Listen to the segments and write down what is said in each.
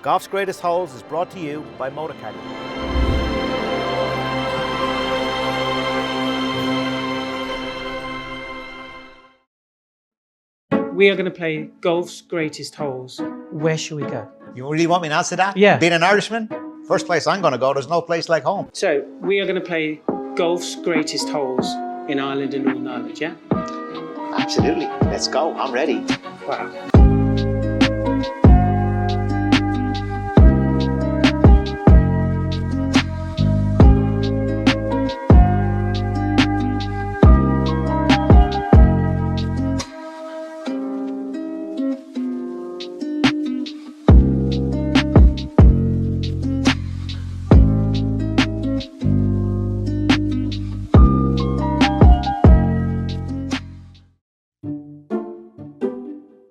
Golf's Greatest Holes is brought to you by Motorcaddy. We are going to play golf's greatest holes. Where should we go? You really want me to answer that? Yeah. Being an Irishman, first place I'm going to go, there's no place like home. So, we are going to play golf's greatest holes in Ireland and Northern Ireland, yeah? Absolutely. Let's go. I'm ready. Wow.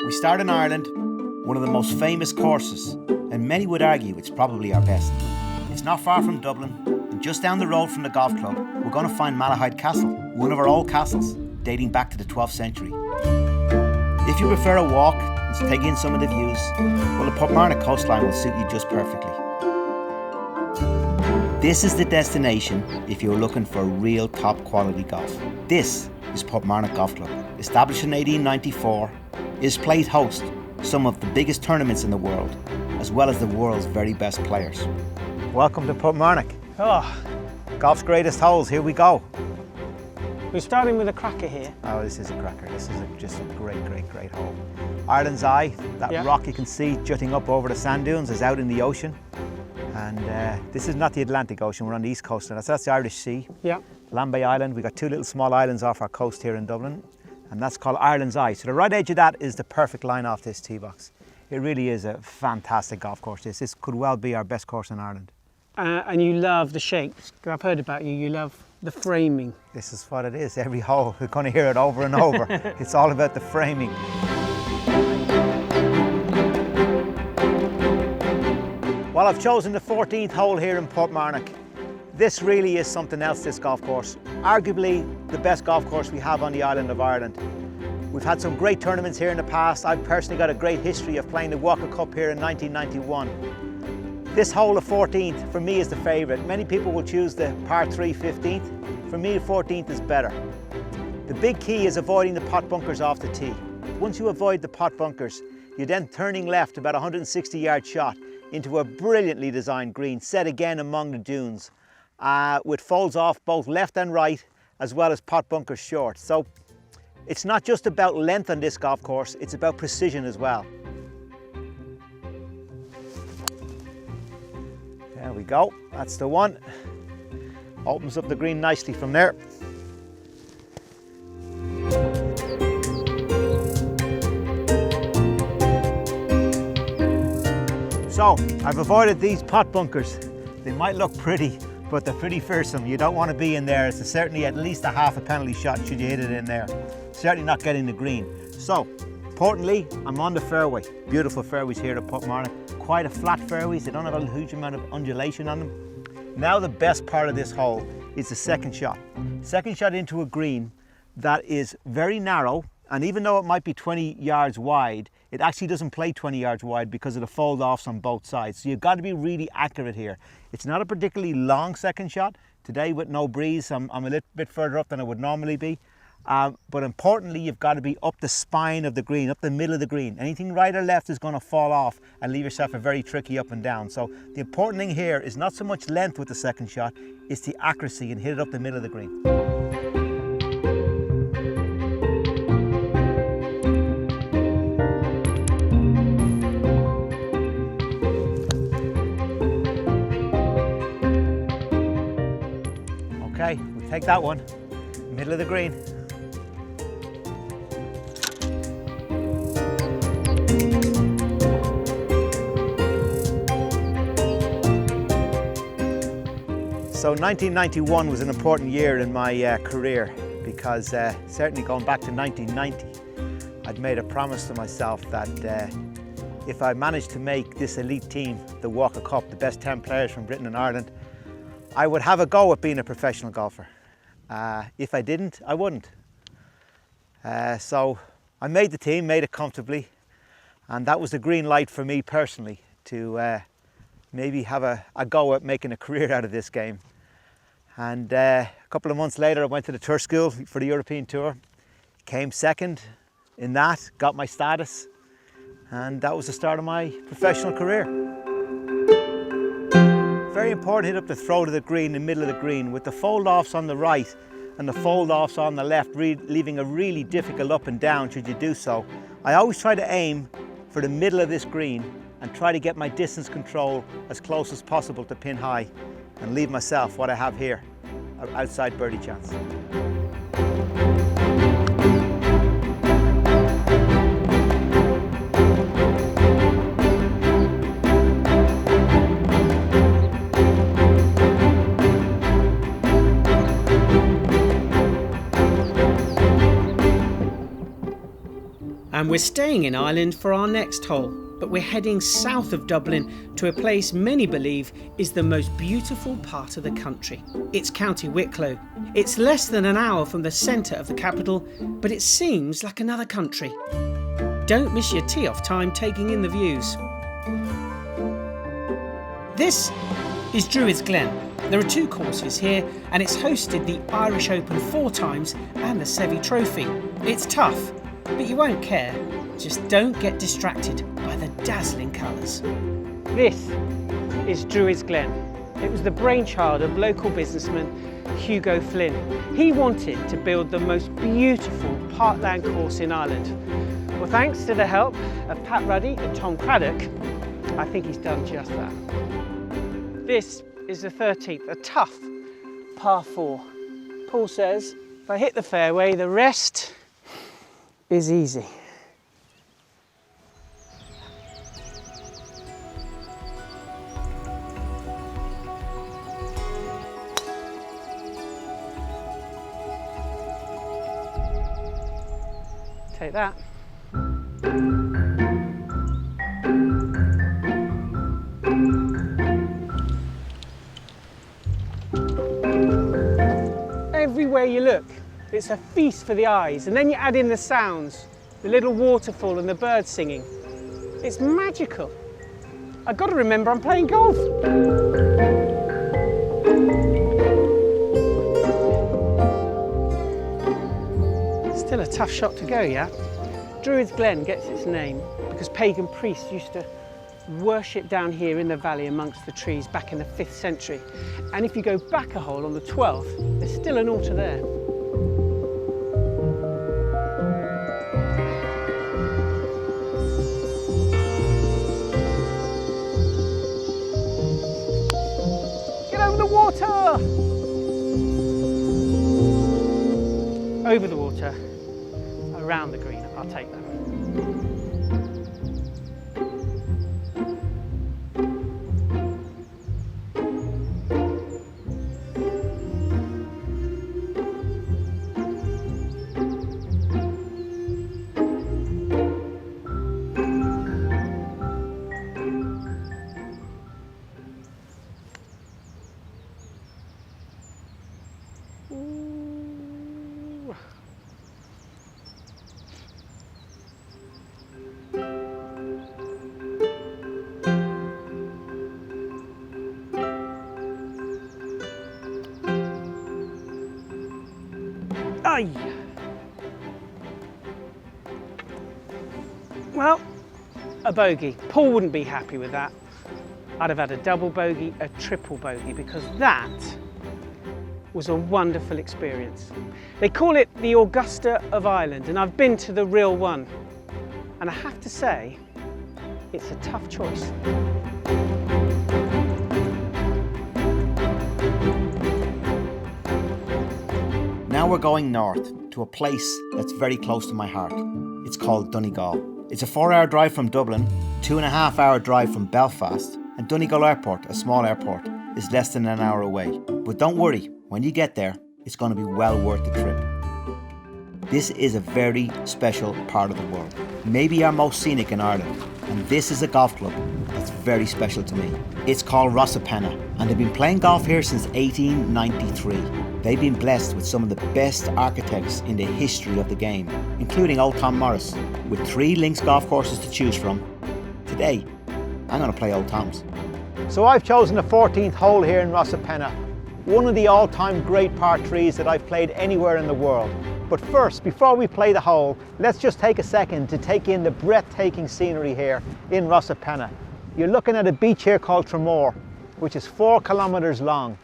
We start in Ireland, one of the most famous courses, and many would argue it's probably our best. It's not far from Dublin, and just down the road from the golf club, we're going to find Malahide Castle, one of our old castles, dating back to the 12th century. If you prefer a walk and to take in some of the views, well, the Portmarnock coastline will suit you just perfectly. This is the destination if you're looking for real top quality golf. This is Portmarnock Golf Club. Established in 1894, it has played host some of the biggest tournaments in the world, as well as the world's very best players. Welcome to Portmarnock. Oh, Golf's Greatest Holes, here we go. we're starting with a cracker here. Oh, this is a cracker. This is just a great hole. Ireland's Eye, that rock you can see jutting up over the sand dunes, is out in the ocean. And this is not the Atlantic Ocean, we're on the east coast, and that's the Irish Sea. Yeah. Lambay Island, we've got two little small islands off our coast here in Dublin, and that's called Ireland's Eye. So the right edge of that is the perfect line off this tee box. It really is a fantastic golf course. This could well be our best course in Ireland. And you love the shapes. I've heard about you. You love the framing. This is what it is. Every hole, we're going to hear it over and over. It's all about the framing. Well, I've chosen the 14th hole here in Portmarnock. This really is something else, this golf course. Arguably the best golf course we have on the island of Ireland. We've had some great tournaments here in the past. I've personally got a great history of playing the Walker Cup here in 1991. This hole, the 14th, for me is the favourite. Many people will choose the par 3 15th. For me, the 14th is better. The big key is avoiding the pot bunkers off the tee. Once you avoid the pot bunkers, you're then turning left about a 160-yard shot into a brilliantly designed green, set again among the dunes, with folds off both left and right, as well as pot bunkers short. So it's not just about length on this golf course, it's about precision as well. There we go, that's the one. Opens up the green nicely from there. So, I've avoided these pot bunkers. They might look pretty, but they're pretty fearsome. You don't want to be in there. It's certainly at least a half a penalty shot should you hit it in there. Certainly not getting the green. So, importantly, I'm on the fairway. Beautiful fairways here at Portmarnock. Quite a flat fairways. They don't have a huge amount of undulation on them. Now the best part of this hole is the second shot. Second shot into a green that is very narrow, and even though it might be 20 yards wide, it actually doesn't play 20 yards wide because of the fold-offs on both sides. So you've got to be really accurate here. It's not a particularly long second shot. Today with no breeze, I'm a little bit further up than I would normally be. But importantly, you've got to be up the spine of the green, up the middle of the green. Anything right or left is going to fall off and leave yourself a very tricky up and down. So the important thing here is not so much length with the second shot, it's the accuracy and hit it up the middle of the green. Okay, we'll take that one, middle of the green. So 1991 was an important year in my career because certainly going back to 1990, I'd made a promise to myself that if I managed to make this elite team, the Walker Cup, the best 10 players from Britain and Ireland, I would have a go at being a professional golfer. If I didn't, I wouldn't. So I made the team, made it comfortably, and that was the green light for me personally to maybe have a go at making a career out of this game. And a couple of months later I went to the tour school for the European Tour, came second in that, got my status, and that was the start of my professional career. Very important to hit up the throat of the green, the middle of the green, with the fold-offs on the right and the fold-offs on the left, leaving a really difficult up and down should you do so. I always try to aim for the middle of this green and try to get my distance control as close as possible to pin high and leave myself what I have here, an outside birdie chance. And we're staying in Ireland for our next hole, but we're heading south of Dublin to a place many believe is the most beautiful part of the country. It's County Wicklow. It's less than an hour from the centre of the capital, but it seems like another country. Don't miss your tee-off time taking in the views. This is Druids Glen. There are 2 courses here, and it's hosted the Irish Open 4 times and the Seve Trophy. It's tough, but you won't care. Just don't get distracted by the dazzling colours. This is Druids Glen. It was the brainchild of local businessman Hugo Flynn. He wanted to build the most beautiful parkland course in Ireland. Well, thanks to the help of Pat Ruddy and Tom Craddock, I think he's done just that. This is the 13th, a tough par 4. Paul says, if I hit the fairway, the rest is easy. Take that. Everywhere you look, it's a feast for the eyes, and then you add in the sounds, the little waterfall and the birds singing. It's magical. I've got to remember I'm playing golf. Still a tough shot to go, yeah? Druids Glen gets its name because pagan priests used to worship down here in the valley amongst the trees back in the 5th century. And if you go back a hole on the 12th, there's still an altar there. Get over the water! Over the water, around the green, I'll take that. Aye. Well, a bogey. Paul wouldn't be happy with that. I'd have had a double bogey, a triple bogey, because that was a wonderful experience. They call it the Augusta of Ireland, and I've been to the real one. And I have to say, it's a tough choice. Now we're going north to a place that's very close to my heart. It's called Donegal. It's a 4-hour drive from Dublin, 2.5-hour drive from Belfast, and Donegal Airport, a small airport, is less than an hour away. But don't worry, when you get there, it's going to be well worth the trip. This is a very special part of the world, maybe our most scenic in Ireland, and this is a golf club that's very special to me. It's called Rosapenna, and they've been playing golf here since 1893. They've been blessed with some of the best architects in the history of the game, including old Tom Morris, with 3 links golf courses to choose from. Today, I'm going to play Old Tom's. So I've chosen the 14th hole here in Rosapenna, one of the all-time great par 3s that I've played anywhere in the world. But first, before we play the hole, let's just take a second to take in the breathtaking scenery here in Rosapenna. You're looking at a beach here called Tramore, which is 4 kilometers long,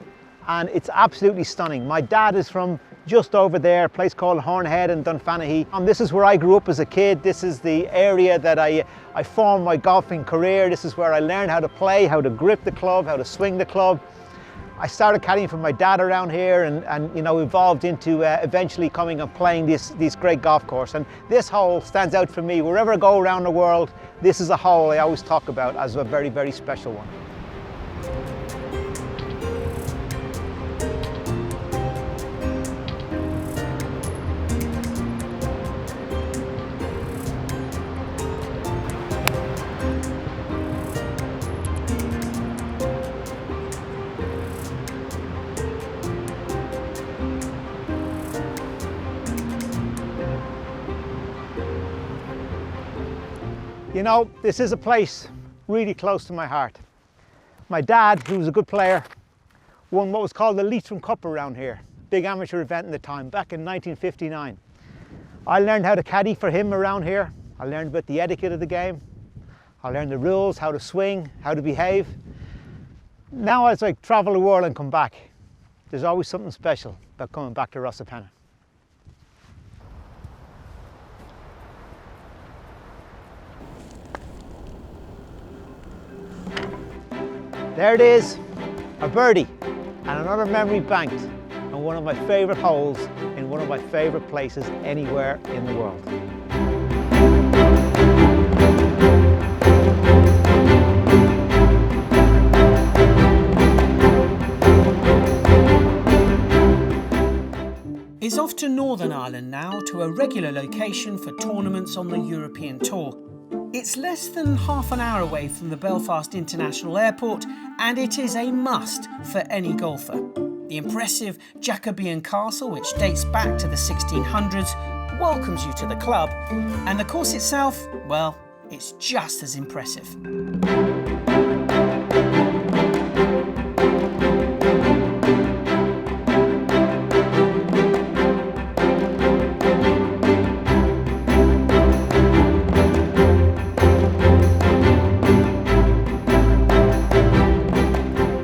and it's absolutely stunning. My dad is from just over there, a place called Hornhead in Dunfanaghy. And this is where I grew up as a kid. This is the area that I formed my golfing career. This is where I learned how to play, how to grip the club, how to swing the club. I started caddying for my dad around here and you know, evolved into eventually coming and playing this great golf course. And this hole stands out for me. Wherever I go around the world, this is a hole I always talk about as a very, very special one. You know, this is a place really close to my heart. My dad, who was a good player, won what was called the Leitrim Cup around here, big amateur event in the time, back in 1959. I learned how to caddy for him around here. I learned about the etiquette of the game. I learned the rules, how to swing, how to behave. Now as I travel the world and come back, there's always something special about coming back to Rosapenna. There it is, a birdie and another memory banked on one of my favourite holes in one of my favourite places anywhere in the world. Is off to Northern Ireland now, to a regular location for tournaments on the European Tour. It's less than half an hour away from the Belfast International Airport, and it is a must for any golfer. The impressive Jacobean castle, which dates back to the 1600s, welcomes you to the club, and the course itself, well, it's just as impressive.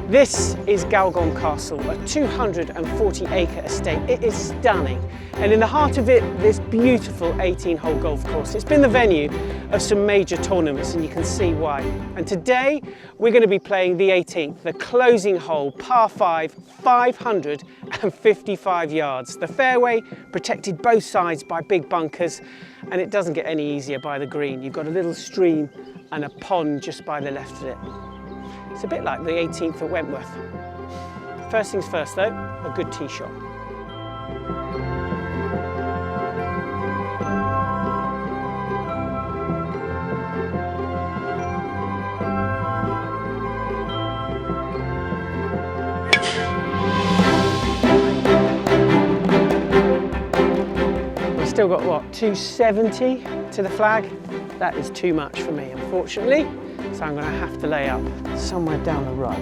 This is Galgon Castle, a 240-acre estate. It is stunning, and in the heart of it, this beautiful 18-hole golf course. It's been the venue of some major tournaments, and you can see why. And today, we're going to be playing the 18th, the closing hole, par 5, 555 yards. The fairway protected both sides by big bunkers, and it doesn't get any easier by the green. You've got a little stream and a pond just by the left of it. It's a bit like the 18th at Wentworth. First things first though, a good tee shot. We've still got what, 270 to the flag? That is too much for me, unfortunately. So I'm going to have to lay up somewhere down the right.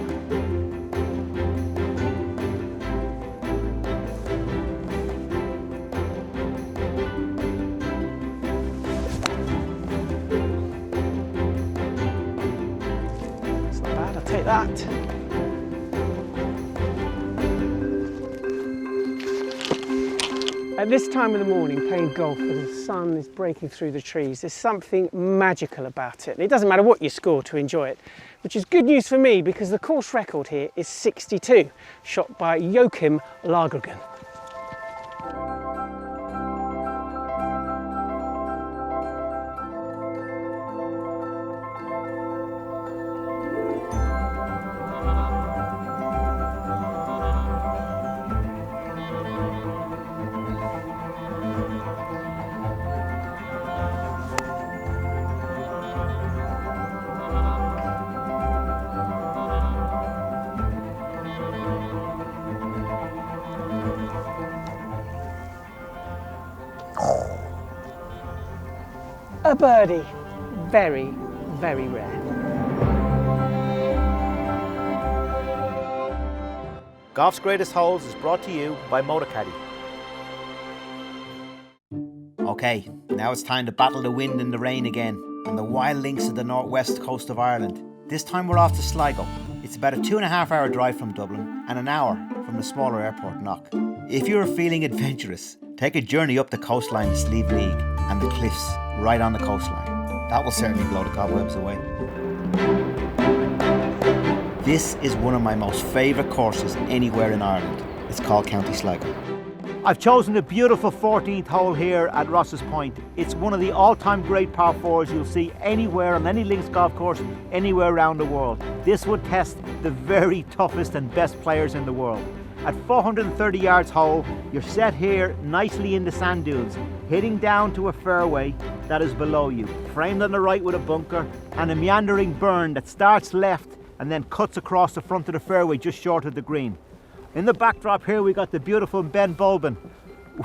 It's not bad, I'll take that. At this time of the morning, playing golf as the sun is breaking through the trees, there's something magical about it. And it doesn't matter what you score to enjoy it, which is good news for me because the course record here is 62, shot by Joachim Lagergren. A birdie, very, very rare. Golf's Greatest Holes is brought to you by Motorcaddy. Okay, now it's time to battle the wind and the rain again on the wild links of the northwest coast of Ireland. This time we're off to Sligo. It's about a 2.5 hour drive from Dublin and an hour from the smaller airport Knock. If you're feeling adventurous, take a journey up the coastline to Slieve League and the cliffs right on the coastline. That will certainly blow the cobwebs away. This is one of my most favourite courses anywhere in Ireland. It's called County Sligo. I've chosen the beautiful 14th hole here at Ross's Point. It's one of the all-time great par 4s you'll see anywhere on any links golf course, anywhere around the world. This would test the very toughest and best players in the world. At 430 yards hole, you're set here nicely in the sand dunes, hitting down to a fairway that is below you, framed on the right with a bunker and a meandering burn that starts left and then cuts across the front of the fairway just short of the green. In the backdrop here we got the beautiful Ben Bulben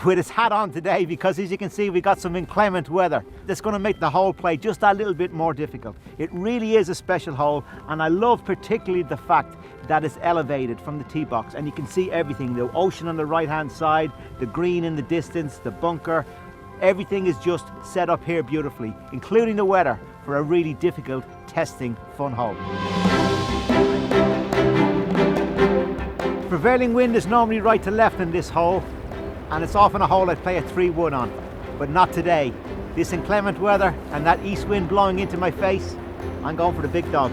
with his hat on today because, as you can see, we got some inclement weather that's going to make the hole play just a little bit more difficult. It really is a special hole, and I love particularly the fact that it's elevated from the tee box and you can see everything, the ocean on the right hand side, the green in the distance, the bunker. Everything is just set up here beautifully, including the weather, for a really difficult, testing, fun hole. Prevailing wind is normally right to left in this hole, and it's often a hole I'd play a 3-1 on, but not today. This inclement weather and that east wind blowing into my face, I'm going for the big dog.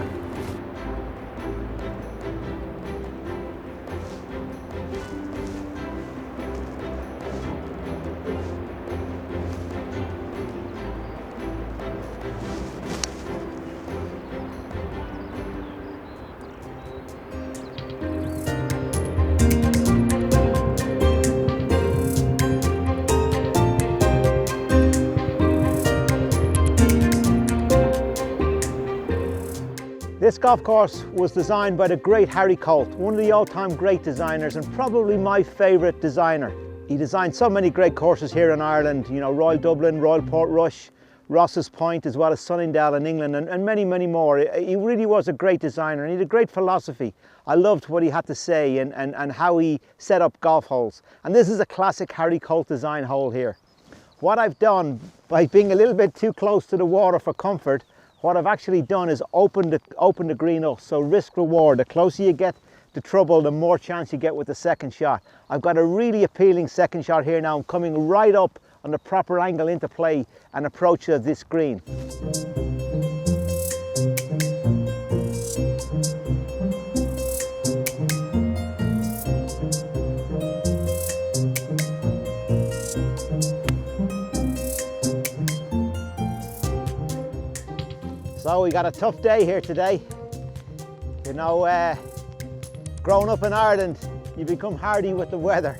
This golf course was designed by the great Harry Colt, one of the all-time great designers and probably my favourite designer. He designed so many great courses here in Ireland, you know, Royal Dublin, Royal Portrush, Ross's Point, as well as Sunningdale in England, and many, many more. He really was a great designer and he had a great philosophy. I loved what he had to say and how he set up golf holes. And this is a classic Harry Colt design hole here. What I've done, by being a little bit too close to the water for comfort, what I've actually done is open the green up, so risk reward. The closer you get to trouble, the more chance you get with the second shot. I've got a really appealing second shot here now. I'm coming right up on the proper angle into play and approach of this green. So we got a tough day here today. You know, growing up in Ireland, you become hardy with the weather.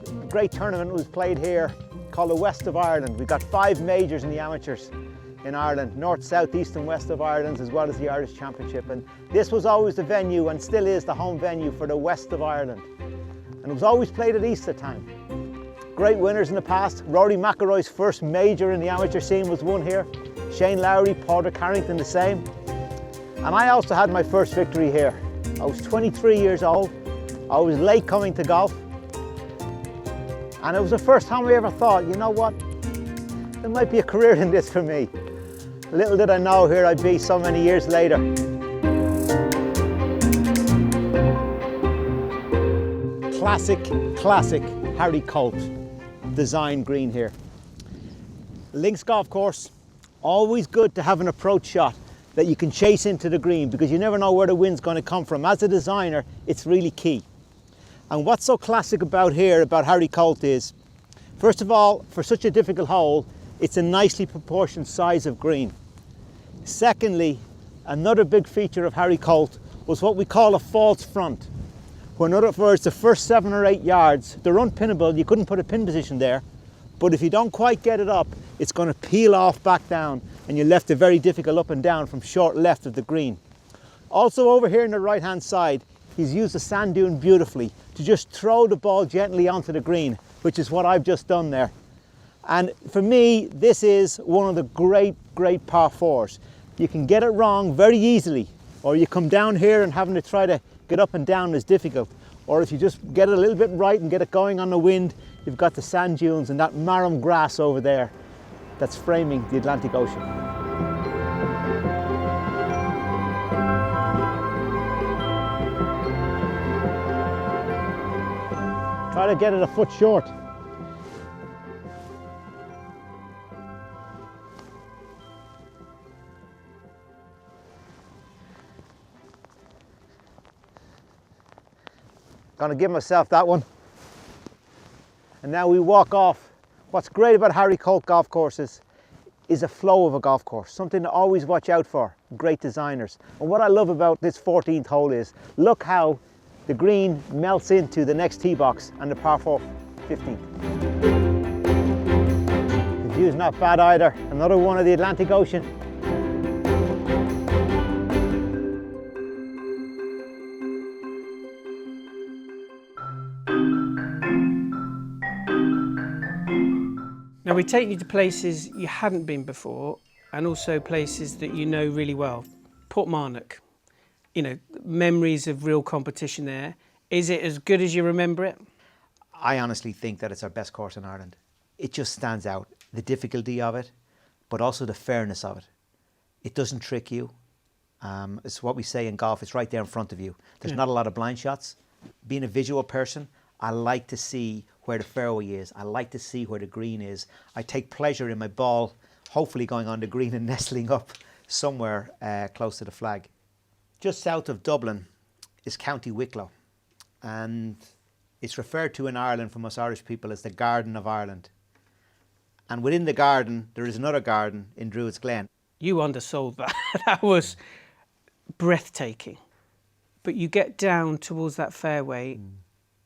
A great tournament was played here called the West of Ireland. We've got 5 majors in the amateurs in Ireland, north, south, east and west of Ireland, as well as the Irish Championship. And this was always the venue and still is the home venue for the West of Ireland. And it was always played at Easter time. Great winners in the past. Rory McIlroy's first major in the amateur scene was won here. Shane Lowry, Porter Carrington the same. And I also had my first victory here. I was 23 years old. I was late coming to golf. And it was the first time I ever thought, you know what? There might be a career in this for me. Little did I know, here I'd be so many years later. Classic Harry Colt design green here. Links golf course, always good to have an approach shot that you can chase into the green because you never know where the wind's going to come from. As a designer, it's really key. And what's so classic about here, about Harry Colt is, first of all, for such a difficult hole, it's a nicely proportioned size of green. Secondly, another big feature of Harry Colt was what we call a false front. When, in other words, the first 7 or 8 yards, they're unpinnable, you couldn't put a pin position there, but if you don't quite get it up, it's going to peel off back down and you're left a very difficult up and down from short left of the green. Also over here on the right hand side, he's used the sand dune beautifully to just throw the ball gently onto the green, which is what I've just done there. And for me, this is one of the great par 4s. You can get it wrong very easily, or you come down here and having to try to get up and down is difficult. Or if you just get it a little bit right and get it going on the wind, you've got the sand dunes and that marram grass over there that's framing the Atlantic Ocean. Try to get it a foot short. Gonna give myself that one. And now we walk off. What's great about Harry Colt golf courses is a flow of a golf course, something to always watch out for, great designers. And what I love about this 14th hole is, look how the green melts into the next tee box and the par 4 15th. The view's not bad either. Another one of the Atlantic Ocean. Now we take you to places you hadn't been before and also places that you know really well. Portmarnock, you know, memories of real competition there. Is it as good as you remember it? I honestly think that it's our best course in Ireland. It just stands out, the difficulty of it, but also the fairness of it. It doesn't trick you. It's what we say in golf, it's right there in front of you. There's not a lot of blind shots. Being a visual person, I like to see where the fairway is. I like to see where the green is. I take pleasure in my ball, hopefully going on the green and nestling up somewhere close to the flag. Just south of Dublin is County Wicklow, and it's referred to in Ireland from us Irish people as the Garden of Ireland. And within the garden, there is another garden in Druids Glen. You undersold that. That was breathtaking. But you get down towards that fairway,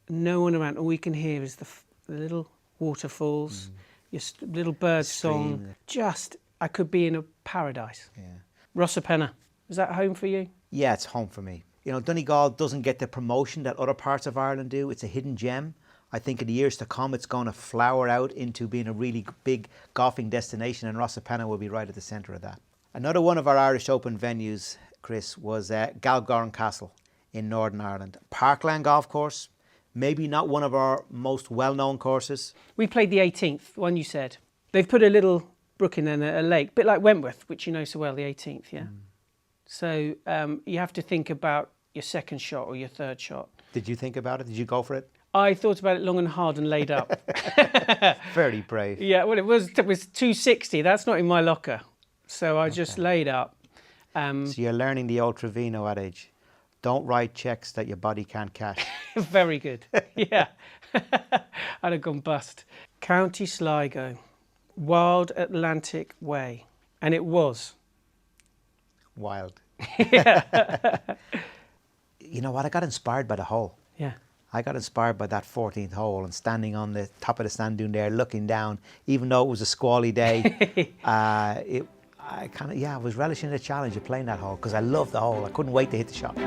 no one around. All you can hear is the little waterfalls, your little bird song. Just, I could be in a paradise. Yeah. Rosapenna, is that home for you? Yeah, it's home for me. You know, Donegal doesn't get the promotion that other parts of Ireland do. It's a hidden gem. I think in the years to come, it's going to flower out into being a really big golfing destination, and Rosapenna will be right at the centre of that. Another one of our Irish Open venues, Chris, was Galgorn Castle in Northern Ireland. Parkland golf course, maybe not one of our most well-known courses. We played the 18th, one you said. They've put a little brook in there, a lake, a bit like Wentworth, which you know so well, the 18th, yeah? So you have to think about your second shot or your third shot. Did you think about it? Did you go for it? I thought about it long and hard and laid up. Very brave. Yeah, well, it was 260. That's not in my locker. So I just laid up. So you're learning the old Trevino adage. Don't write checks that your body can't cash. Very good. Yeah. I'd have gone bust. County Sligo, Wild Atlantic Way. And it was. Wild. Yeah. You know what? I got inspired by the hole. Yeah. I got inspired by that 14th hole and standing on the top of the sand dune there, looking down, even though it was a squally day. I was relishing the challenge of playing that hole because I loved the hole. I couldn't wait to hit the shot.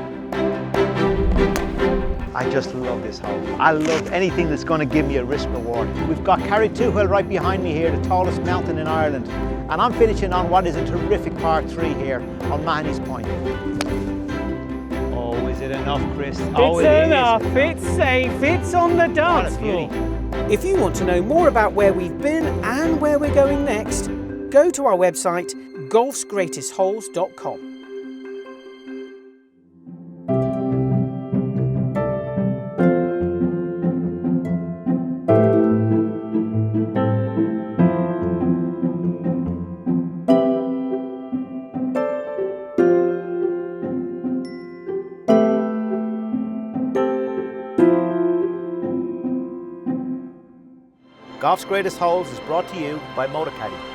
I just love this hole. I love anything that's going to give me a risk reward. We've got Carrigtwohill right behind me here, the tallest mountain in Ireland. And I'm finishing on what is a terrific par 3 here on Mahony's Point. Oh, is it enough, Chris? Oh, It's enough, it's safe, it's on the dance floor. If you want to know more about where we've been and where we're going next, go to our website, golfsgreatestholes.com. Golf's Greatest Holes is brought to you by Motorcaddy.